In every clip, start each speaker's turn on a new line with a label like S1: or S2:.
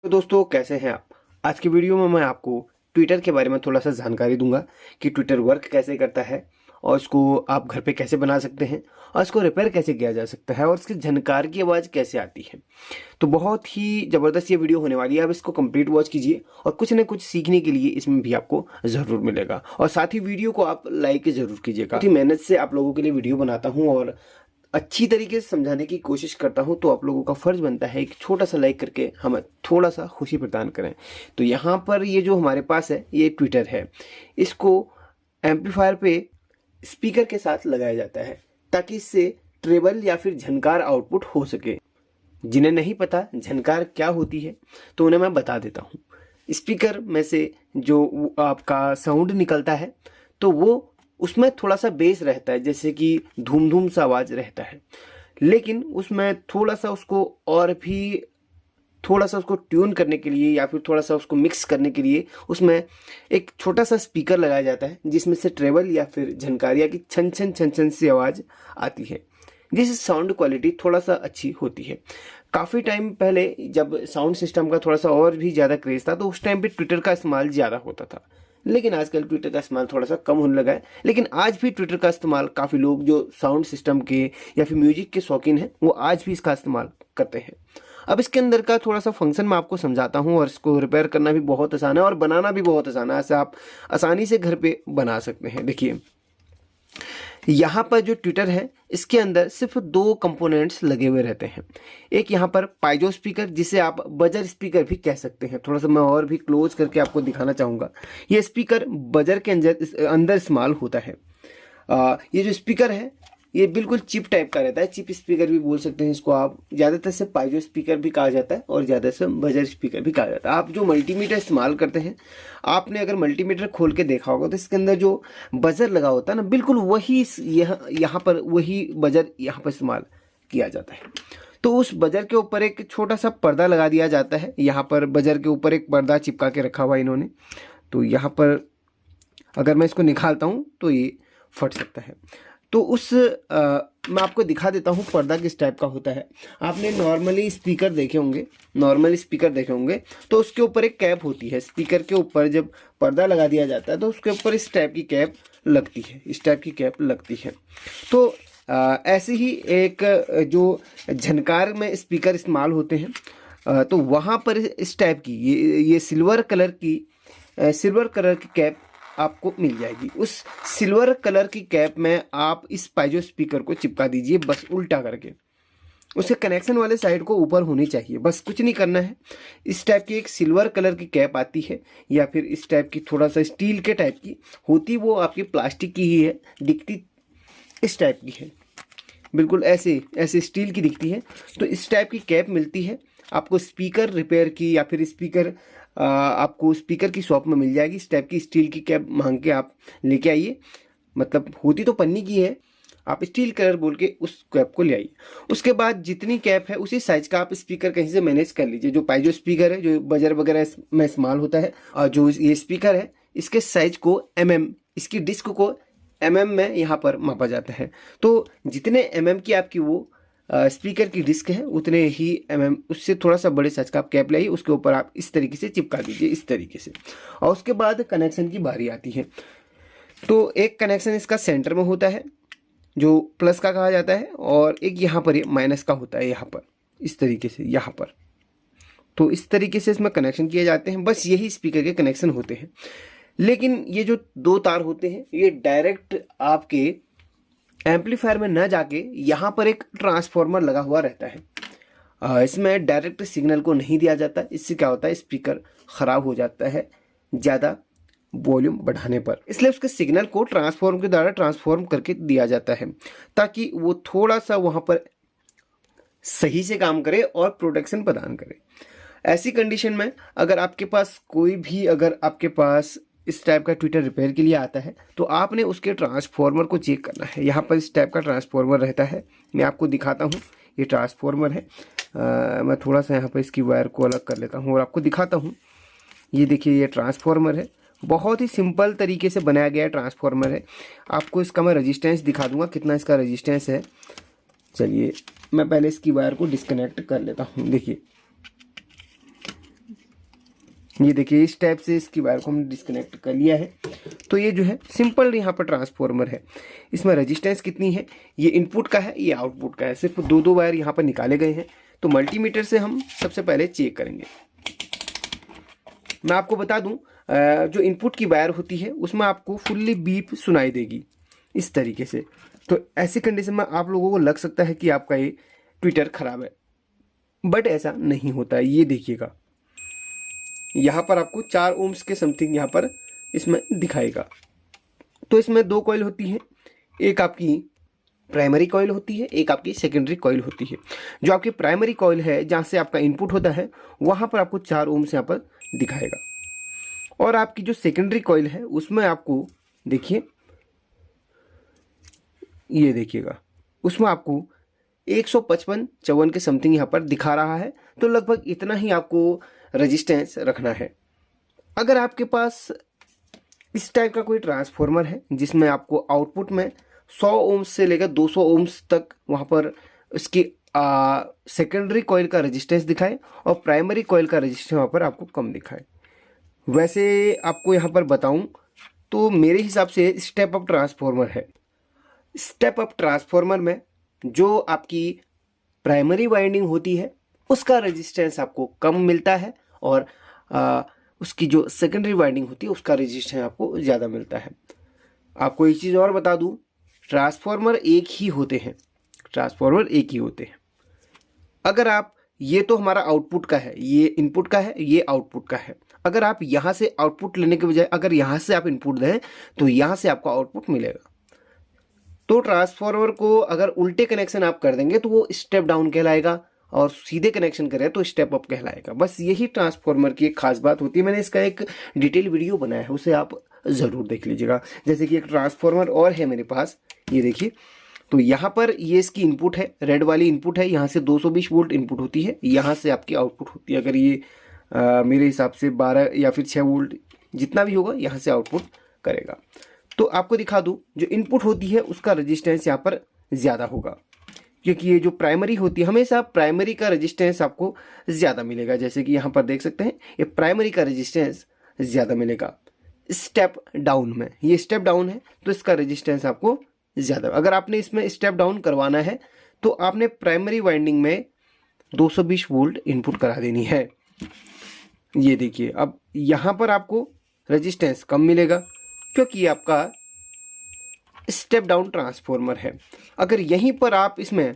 S1: तो दोस्तों कैसे हैं आप। आज की वीडियो में मैं आपको ट्विटर के बारे में थोड़ा सा जानकारी दूंगा कि ट्विटर वर्क कैसे करता है और इसको आप घर पे कैसे बना सकते हैं और इसको रिपेयर कैसे किया जा सकता है और इसकी झनकार की आवाज़ कैसे आती है। तो बहुत ही ज़बरदस्त ये वीडियो होने वाली है। आप इसको कंप्लीट वॉच कीजिए और कुछ ना कुछ सीखने के लिए इसमें भी आपको ज़रूर मिलेगा। और साथ ही वीडियो को आप लाइक ज़रूर कीजिएगा। बहुत ही मेहनत से आप लोगों के लिए वीडियो बनाता हूँ और अच्छी तरीके से समझाने की कोशिश करता हूं, तो आप लोगों का फर्ज बनता है एक छोटा सा लाइक करके हमें थोड़ा सा खुशी प्रदान करें। तो यहाँ पर ये जो हमारे पास है ये ट्विटर है। इसको एम्पलीफायर पे स्पीकर के साथ लगाया जाता है ताकि इससे ट्रेबल या फिर झनकार आउटपुट हो सके। जिन्हें नहीं पता झनकार क्या होती है तो उन्हें मैं बता देता हूँ। स्पीकर में से जो आपका साउंड निकलता है तो वो उसमें थोड़ा सा बेस रहता है, जैसे कि धूम धूम सा आवाज रहता है, लेकिन उसमें थोड़ा सा उसको और भी थोड़ा सा उसको ट्यून करने के लिए या फिर थोड़ा सा उसको मिक्स करने के लिए उसमें एक छोटा सा स्पीकर लगाया जाता है जिसमें से ट्रेबल या फिर झनकारिया की छन छन छन छन सी आवाज़ आती है, जिससे साउंड क्वालिटी थोड़ा सा अच्छी होती है। काफ़ी टाइम पहले जब साउंड सिस्टम का थोड़ा सा और भी ज़्यादा क्रेज़ था तो उस टाइम पे ट्विटर का इस्तेमाल ज़्यादा होता था, लेकिन आजकल ट्विटर का इस्तेमाल थोड़ा सा कम होने लगा है। लेकिन आज भी ट्विटर का इस्तेमाल काफ़ी लोग जो साउंड सिस्टम के या फिर म्यूजिक के शौकीन हैं वो आज भी इसका इस्तेमाल करते हैं। अब इसके अंदर का थोड़ा सा फंक्शन मैं आपको समझाता हूँ और इसको रिपेयर करना भी बहुत आसान है और बनाना भी बहुत आसान है। ऐसे आप आसानी से घर पे बना सकते हैं। देखिए यहाँ पर जो ट्विटर है इसके अंदर सिर्फ दो कंपोनेंट्स लगे हुए रहते हैं। एक यहाँ पर पाइजो स्पीकर, जिसे आप बजर स्पीकर भी कह सकते हैं। थोड़ा सा मैं और भी क्लोज करके आपको दिखाना चाहूँगा। ये स्पीकर बजर के अंदर इस्तेमाल होता है। ये जो स्पीकर है ये बिल्कुल चिप टाइप का रहता है। चिप स्पीकर भी बोल सकते हैं इसको आप। ज़्यादातर से पाइजो स्पीकर भी कहा जाता है और ज़्यादा से बजर स्पीकर भी कहा जाता है। आप जो मल्टीमीटर इस्तेमाल करते हैं, आपने अगर मल्टीमीटर खोल के देखा होगा तो इसके अंदर जो बजर लगा होता है ना, बिल्कुल वही यहाँ पर वही बजर यहाँ पर इस्तेमाल किया जाता है। तो उस बजर के ऊपर एक छोटा सा पर्दा लगा दिया जाता है। यहाँ पर बजर के ऊपर एक पर्दा चिपका के रखा हुआ इन्होंने। तो यहाँ पर अगर मैं इसको निकालता हूँ तो ये फट सकता है। तो मैं आपको दिखा देता हूँ पर्दा किस टाइप का होता है। आपने नॉर्मली स्पीकर देखे होंगे, तो उसके ऊपर एक कैप होती है। स्पीकर के ऊपर जब पर्दा लगा दिया जाता है तो उसके ऊपर इस टाइप की कैप लगती है। तो ऐसे ही एक जो झनकार में स्पीकर इस्तेमाल होते हैं, तो वहाँ पर इस टाइप की ये सिल्वर कलर की कैप आपको मिल जाएगी। उस सिल्वर कलर की कैप में आप इस पाइजो स्पीकर को चिपका दीजिए, बस उल्टा करके। उसके कनेक्शन वाले साइड को ऊपर होनी चाहिए, बस कुछ नहीं करना है। इस टाइप की एक सिल्वर कलर की कैप आती है या फिर इस टाइप की थोड़ा सा स्टील के टाइप की होती, वो आपकी प्लास्टिक की ही है, दिखती इस टाइप की है, बिल्कुल ऐसे स्टील की दिखती है। तो इस टाइप की कैप मिलती है आपको स्पीकर रिपेयर की या फिर आपको स्पीकर की शॉप में मिल जाएगी। इस टाइप की स्टील की कैप मांग के आप लेके आइए। मतलब होती तो पन्नी की है, आप स्टील कलर बोल के उस कैप को ले आइए। उसके बाद जितनी कैप है उसी साइज का आप स्पीकर कहीं से मैनेज कर लीजिए। जो पाइजो स्पीकर है, जो बजर वगैरह में इस्तेमाल होता है, और जो ये स्पीकर है इसके साइज को इसकी डिस्क को में यहाँ पर मापा जाता है। तो जितने की आपकी वो स्पीकर की डिस्क है उतने ही उससे थोड़ा सा बड़े साइज का आप कैप लाइए, उसके ऊपर आप इस तरीके से चिपका दीजिए, इस तरीके से। और उसके बाद कनेक्शन की बारी आती है। तो एक कनेक्शन इसका सेंटर में होता है जो प्लस का कहा जाता है, और एक यहाँ पर माइनस का होता है, यहाँ पर इस तरीके से, यहाँ पर। तो इस तरीके से इसमें कनेक्शन किए जाते हैं। बस यही स्पीकर के कनेक्शन होते हैं। लेकिन ये जो दो तार होते हैं ये डायरेक्ट आपके एम्पलीफायर में न जाके यहाँ पर एक ट्रांसफार्मर लगा हुआ रहता है। इसमें डायरेक्ट सिग्नल को नहीं दिया जाता। इससे क्या होता है, स्पीकर ख़राब हो जाता है ज़्यादा वॉल्यूम बढ़ाने पर। इसलिए उसके सिग्नल को ट्रांसफार्मर के द्वारा ट्रांसफॉर्म करके दिया जाता है ताकि वो थोड़ा सा वहाँ पर सही से काम करे और प्रोटेक्शन प्रदान करे। ऐसी कंडीशन में अगर आपके पास इस टाइप का ट्विटर रिपेयर के लिए आता है तो आपने उसके ट्रांसफार्मर को चेक करना है। यहाँ पर इस टाइप का ट्रांसफार्मर रहता है, मैं आपको दिखाता हूँ। ये ट्रांसफार्मर है। मैं थोड़ा सा यहाँ पर इसकी वायर को अलग कर लेता हूँ और आपको दिखाता हूँ। ये देखिए, ये ट्रांसफार्मर है। बहुत ही सिंपल तरीके से बनाया गया ट्रांसफार्मर है। आपको इसका मैं रजिस्टेंस दिखा दूँगा, कितना इसका रजिस्टेंस है। चलिए मैं पहले इसकी वायर को डिस्कनेक्ट कर लेता हूँ। देखिए ये देखिए इस टाइप से इसकी वायर को हमने डिस्कनेक्ट कर लिया है। तो ये जो है सिंपल यहाँ पर ट्रांसफॉर्मर है। इसमें रेजिस्टेंस कितनी है, ये इनपुट का है, ये आउटपुट का है। सिर्फ दो दो वायर यहाँ पर निकाले गए हैं। तो मल्टीमीटर से हम सबसे पहले चेक करेंगे। मैं आपको बता दूं, जो इनपुट की वायर होती है उसमें आपको फुल्ली बीप सुनाई देगी इस तरीके से। तो ऐसी कंडीशन में आप लोगों को लग सकता है कि आपका ये ट्विटर खराब है, बट ऐसा नहीं होता है। ये देखिएगा, यहाँ पर आपको 4 ओम्स के समथिंग यहाँ पर इसमें दिखाएगा। तो इसमें 2 कॉइल होती है, एक आपकी प्राइमरी कॉइल होती है, एक आपकी सेकेंडरी कॉइल होती है। जो आपकी प्राइमरी कॉइल है, जहाँ से आपका इनपुट होता है, वहाँ पर आपको 4 ओम्स यहाँ पर दिखाएगा। और आपकी जो सेकेंडरी कॉइल है उसमें आपको देखिए, ये देखिएगा, उसमें आपको 155-54 के समथिंग यहाँ पर दिखा रहा है। तो लगभग इतना ही आपको रेजिस्टेंस रखना है। अगर आपके पास इस टाइप का कोई ट्रांसफॉर्मर है जिसमें आपको आउटपुट में 100 ओम्स से लेकर 200 ओम्स तक वहाँ पर उसकी सेकेंडरी कॉइल का रेजिस्टेंस दिखाए और प्राइमरी कॉइल का रेजिस्टेंस वहाँ पर आपको कम दिखाए, वैसे आपको यहाँ पर बताऊँ तो मेरे हिसाब से स्टेप अप ट्रांसफॉर्मर है। स्टेप अप ट्रांसफॉर्मर में जो आपकी प्राइमरी वाइंडिंग होती है उसका रेजिस्टेंस आपको कम मिलता है और उसकी जो सेकेंडरी वाइंडिंग होती है उसका रेजिस्टेंस आपको ज़्यादा मिलता है। आपको एक चीज़ और बता दूं, ट्रांसफॉर्मर एक ही होते हैं, ट्रांसफॉर्मर एक ही होते हैं। अगर आप, ये तो हमारा आउटपुट का है, ये इनपुट का है, ये आउटपुट का है। अगर आप यहाँ से आउटपुट लेने के बजाय अगर यहाँ से आप इनपुट दें तो यहाँ से आपको आउटपुट मिलेगा। तो ट्रांसफॉर्मर को अगर उल्टे कनेक्शन आप कर देंगे तो वो स्टेप डाउन कहलाएगा और सीधे कनेक्शन करें तो स्टेप अप कहलाएगा। बस यही ट्रांसफॉर्मर की एक खास बात होती है। मैंने इसका एक डिटेल वीडियो बनाया है, उसे आप ज़रूर देख लीजिएगा। जैसे कि एक ट्रांसफॉर्मर और है मेरे पास, ये देखिए। तो यहाँ पर ये इसकी इनपुट है, रेड वाली इनपुट है, यहाँ से 220 वोल्ट इनपुट होती है, यहाँ से आपकी आउटपुट होती है। अगर ये मेरे हिसाब से 12 या फिर 6 वोल्ट जितना भी होगा यहाँ से आउटपुट करेगा। तो आपको दिखा दूँ, जो इनपुट होती है उसका रजिस्टेंस यहाँ पर ज़्यादा होगा, क्योंकि ये जो प्राइमरी होती है हमेशा प्राइमरी का रेजिस्टेंस आपको ज़्यादा मिलेगा। जैसे कि यहाँ पर देख सकते हैं, ये प्राइमरी का रेजिस्टेंस ज़्यादा मिलेगा। स्टेप डाउन में, ये स्टेप डाउन है तो इसका रेजिस्टेंस आपको ज़्यादा। अगर आपने इसमें स्टेप डाउन करवाना है तो आपने प्राइमरी वाइंडिंग में 220 वोल्ट इनपुट करा देनी है। ये देखिए, अब यहाँ पर आपको रेजिस्टेंस कम मिलेगा क्योंकि आपका स्टेप डाउन ट्रांसफॉर्मर है। अगर यहीं पर आप इसमें,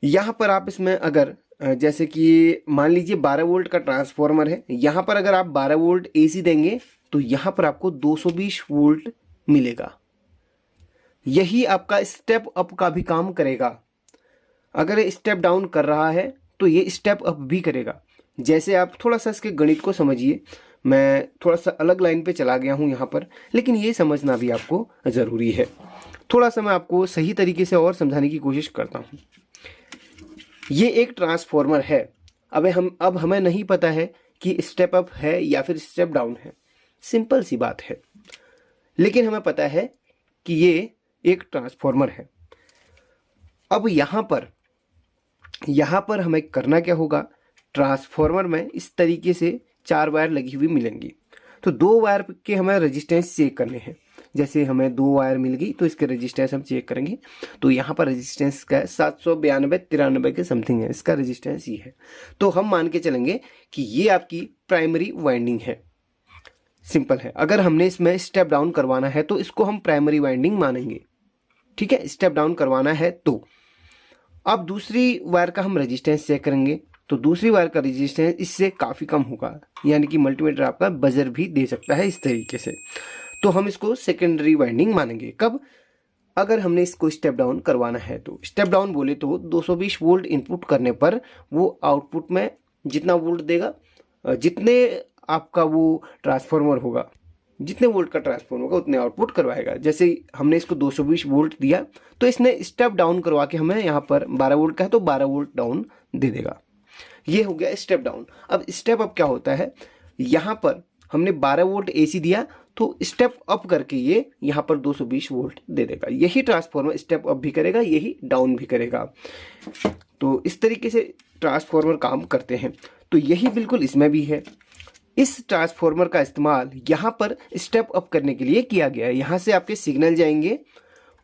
S1: यहाँ पर आप इसमें अगर जैसे कि मान लीजिए 12 वोल्ट का ट्रांसफॉर्मर है, यहाँ पर अगर आप 12 वोल्ट एसी देंगे तो यहाँ पर आपको 220 वोल्ट मिलेगा। यही आपका स्टेप अप का भी काम करेगा। अगर स्टेप डाउन कर रहा है तो ये स्टेप अप भी करेगा। जैसे आप थोड़ा सा इसके गणित को समझिए, मैं थोड़ा सा अलग लाइन पे चला गया हूँ यहाँ पर, लेकिन ये समझना भी आपको ज़रूरी है। थोड़ा सा मैं आपको सही तरीके से और समझाने की कोशिश करता हूँ। ये एक ट्रांसफॉर्मर है। अब हमें नहीं पता है कि स्टेप अप है या फिर स्टेप डाउन है, सिंपल सी बात है, लेकिन हमें पता है कि ये एक ट्रांसफॉर्मर है। अब यहाँ पर हमें करना क्या होगा, ट्रांसफॉर्मर में इस तरीके से 4 वायर लगी हुई मिलेंगी। तो 2 वायर के हमें रेजिस्टेंस चेक करने हैं। जैसे हमें 2 वायर मिल गई तो इसके रेजिस्टेंस हम चेक करेंगे। तो यहाँ पर रेजिस्टेंस का 792-93 के समथिंग है, इसका रेजिस्टेंस ये है। तो हम मान के चलेंगे कि ये आपकी प्राइमरी वाइंडिंग है। सिंपल है। अगर हमने इसमें स्टेप डाउन करवाना है तो इसको हम प्राइमरी वाइंडिंग मानेंगे, ठीक है। स्टेप डाउन करवाना है तो अब दूसरी वायर का हम रेजिस्टेंस चेक करेंगे। तो दूसरी वायर का रेजिस्टेंस इससे काफ़ी कम होगा, यानी कि मल्टीमीटर आपका बजर भी दे सकता है इस तरीके से। तो हम इसको सेकेंडरी वाइंडिंग मानेंगे। कब, अगर हमने इसको स्टेप डाउन करवाना है तो स्टेप डाउन बोले तो 220 वोल्ट इनपुट करने पर वो आउटपुट में जितना वोल्ट देगा, जितने आपका वो ट्रांसफॉर्मर होगा, जितने वोल्ट का ट्रांसफॉर्मर होगा उतने आउटपुट करवाएगा। जैसे हमने इसको 220 वोल्ट दिया तो इसने स्टेप डाउन करवा के हमें यहाँ पर 12 वोल्ट का है तो 12 वोल्ट डाउन दे देगा। ये हो गया स्टेप डाउन। अब स्टेप अप क्या होता है, यहाँ पर हमने 12 वोल्ट एसी दिया तो स्टेप अप करके ये यहाँ पर 220 वोल्ट दे देगा। यही ट्रांसफॉर्मर स्टेप अप भी करेगा, यही डाउन भी करेगा। तो इस तरीके से ट्रांसफॉर्मर काम करते हैं। तो यही बिल्कुल इसमें भी है। इस ट्रांसफॉर्मर का इस्तेमाल यहाँ पर स्टेप अप करने के लिए किया गया है। यहाँ से आपके सिग्नल जाएंगे,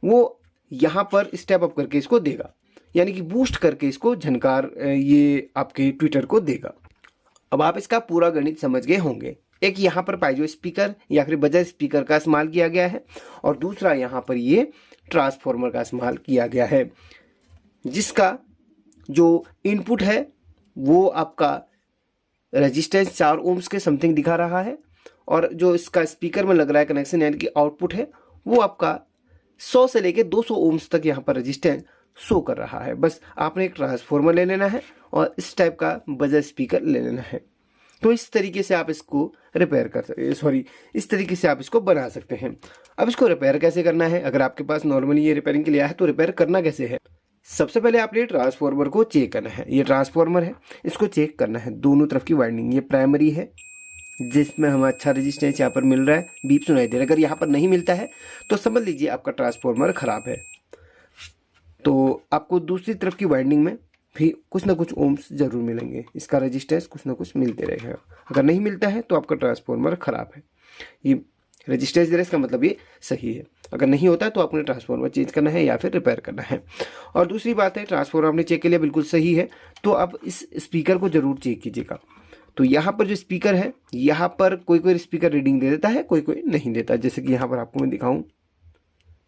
S1: वो यहाँ पर स्टेप अप करके इसको देगा, यानी कि बूस्ट करके इसको झनकार ये आपके ट्विटर को देगा। अब आप इसका पूरा गणित समझ गए होंगे। एक यहाँ पर पाइजो स्पीकर या फिर बजर स्पीकर का इस्तेमाल किया गया है, और दूसरा यहाँ पर ये ट्रांसफॉर्मर का इस्तेमाल किया गया है, जिसका जो इनपुट है वो आपका रेजिस्टेंस 4 ओम्स के समथिंग दिखा रहा है, और जो इसका स्पीकर में लग रहा है कनेक्शन यानी कि आउटपुट है वो आपका 100 से लेके 200 ओम्स तक यहाँ पर रेजिस्टेंस शो कर रहा है। बस आपने एक ट्रांसफॉर्मर ले लेना है और इस टाइप का बजर स्पीकर ले लेना है। तो इस तरीके से आप इसको रिपेयर कर सकते, इस तरीके से आप इसको बना सकते हैं। अब इसको रिपेयर कैसे करना है? अगर आपके पास नॉर्मली ये रिपेयरिंग के लिए है तो रिपेयर करना कैसे है? सबसे पहले आपने ट्रांसफॉर्मर को चेक करना है। ये ट्रांसफॉर्मर है, इसको चेक करना है, दोनों तरफ की वाइंडिंग। ये प्राइमरी है जिसमें हमें अच्छा रेजिस्टेंस यहाँ पर मिल रहा है, बीप सुनाई दे रहा है। अगर यहाँ पर नहीं मिलता है तो समझ लीजिए आपका ट्रांसफॉर्मर खराब है। तो आपको दूसरी तरफ की वाइंडिंग में भी कुछ ना कुछ ओम्स जरूर मिलेंगे, इसका रेजिस्टेंस कुछ ना कुछ मिलते रहेगा। अगर नहीं मिलता है तो आपका ट्रांसफॉर्मर खराब है। ये रेजिस्टेंस दे रहा है, इसका मतलब ये सही है। अगर नहीं होता है तो आपने ट्रांसफॉर्मर चेंज करना है या फिर रिपेयर करना है। और दूसरी बात है, ट्रांसफॉर्मर आपने चेक के लिए बिल्कुल सही है, तो आप इस स्पीकर को जरूर चेक कीजिएगा। तो यहाँ पर जो स्पीकर है, यहाँ पर कोई कोई स्पीकर रीडिंग दे देता है, कोई कोई नहीं देता। जैसे कि यहाँ पर आपको मैं दिखाऊं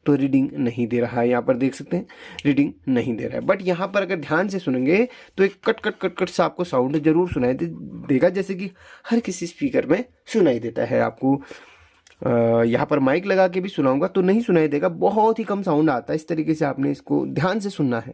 S1: तो रीडिंग नहीं दे रहा है, यहाँ पर देख सकते हैं रीडिंग नहीं दे रहा है। बट यहाँ पर अगर ध्यान से सुनेंगे तो एक कट कट कट कट सा आपको साउंड जरूर सुनाई देगा, जैसे कि हर किसी स्पीकर में सुनाई देता है। आपको यहाँ पर माइक लगा के भी सुनाऊंगा तो नहीं सुनाई देगा, बहुत ही कम साउंड आता है। इस तरीके से आपने इसको ध्यान से सुनना है।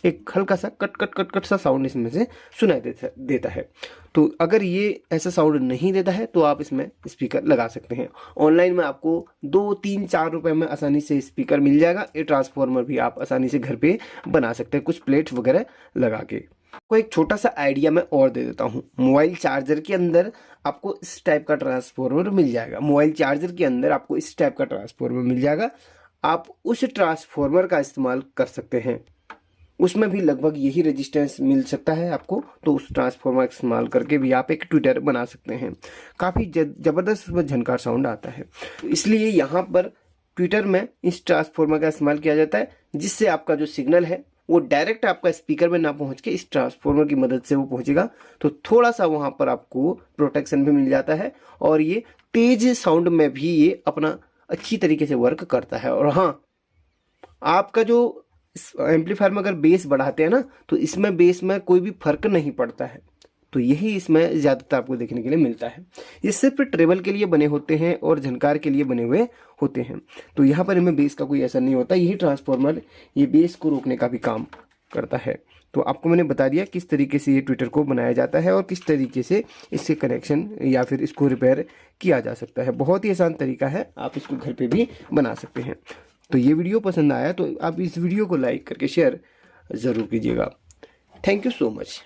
S1: एक हल्का सा कट कट कट कट सा साउंड इसमें से सुनाई देता है। तो अगर ये ऐसा साउंड नहीं देता है तो आप इसमें स्पीकर लगा सकते हैं। ऑनलाइन में आपको 2, 3, 4 रुपए में आसानी से स्पीकर मिल जाएगा। ये ट्रांसफॉर्मर भी आप आसानी से घर पे बना सकते हैं, कुछ प्लेट्स वगैरह लगा के। को एक छोटा सा आइडिया मैं और दे देता हूँ। मोबाइल चार्जर के अंदर आपको इस टाइप का ट्रांसफॉर्मर मिल जाएगा। मोबाइल चार्जर के अंदर आपको इस टाइप का ट्रांसफॉर्मर मिल जाएगा। आप उस ट्रांसफॉर्मर का इस्तेमाल कर सकते हैं, उसमें भी लगभग यही रेजिस्टेंस मिल सकता है आपको। तो उस ट्रांसफॉर्मर का इस्तेमाल करके भी आप एक ट्विटर बना सकते हैं। काफ़ी ज़बरदस्त उसमें झनकार साउंड आता है। इसलिए यहाँ पर ट्विटर में इस ट्रांसफॉर्मर का इस्तेमाल किया जाता है, जिससे आपका जो सिग्नल है वो डायरेक्ट आपका स्पीकर में ना पहुंच के इस ट्रांसफॉर्मर की मदद से वो पहुंचेगा। तो थोड़ा सा वहाँ पर आपको प्रोटेक्शन भी मिल जाता है, और ये तेज साउंड में भी ये अपना अच्छी तरीके से वर्क करता है। और हाँ, आपका जो एम्पलीफायर में अगर बेस बढ़ाते हैं ना, तो इसमें बेस में कोई भी फर्क नहीं पड़ता है। तो यही इसमें ज़्यादातर आपको देखने के लिए मिलता है। ये सिर्फ ट्रेवल के लिए बने होते हैं और झनकार के लिए बने हुए होते हैं। तो यहाँ पर इनमें बेस का कोई असर नहीं होता। यही ट्रांसफॉर्मर ये बेस को रोकने का भी काम करता है। तो आपको मैंने बता दिया किस तरीके से ये ट्विटर को बनाया जाता है और किस तरीके से इससे कनेक्शन या फिर इसको रिपेयर किया जा सकता है। बहुत ही आसान तरीका है, आप इसको घर पे भी बना सकते हैं। तो ये वीडियो पसंद आया तो आप इस वीडियो को लाइक करके शेयर ज़रूर कीजिएगा। Thank you so much.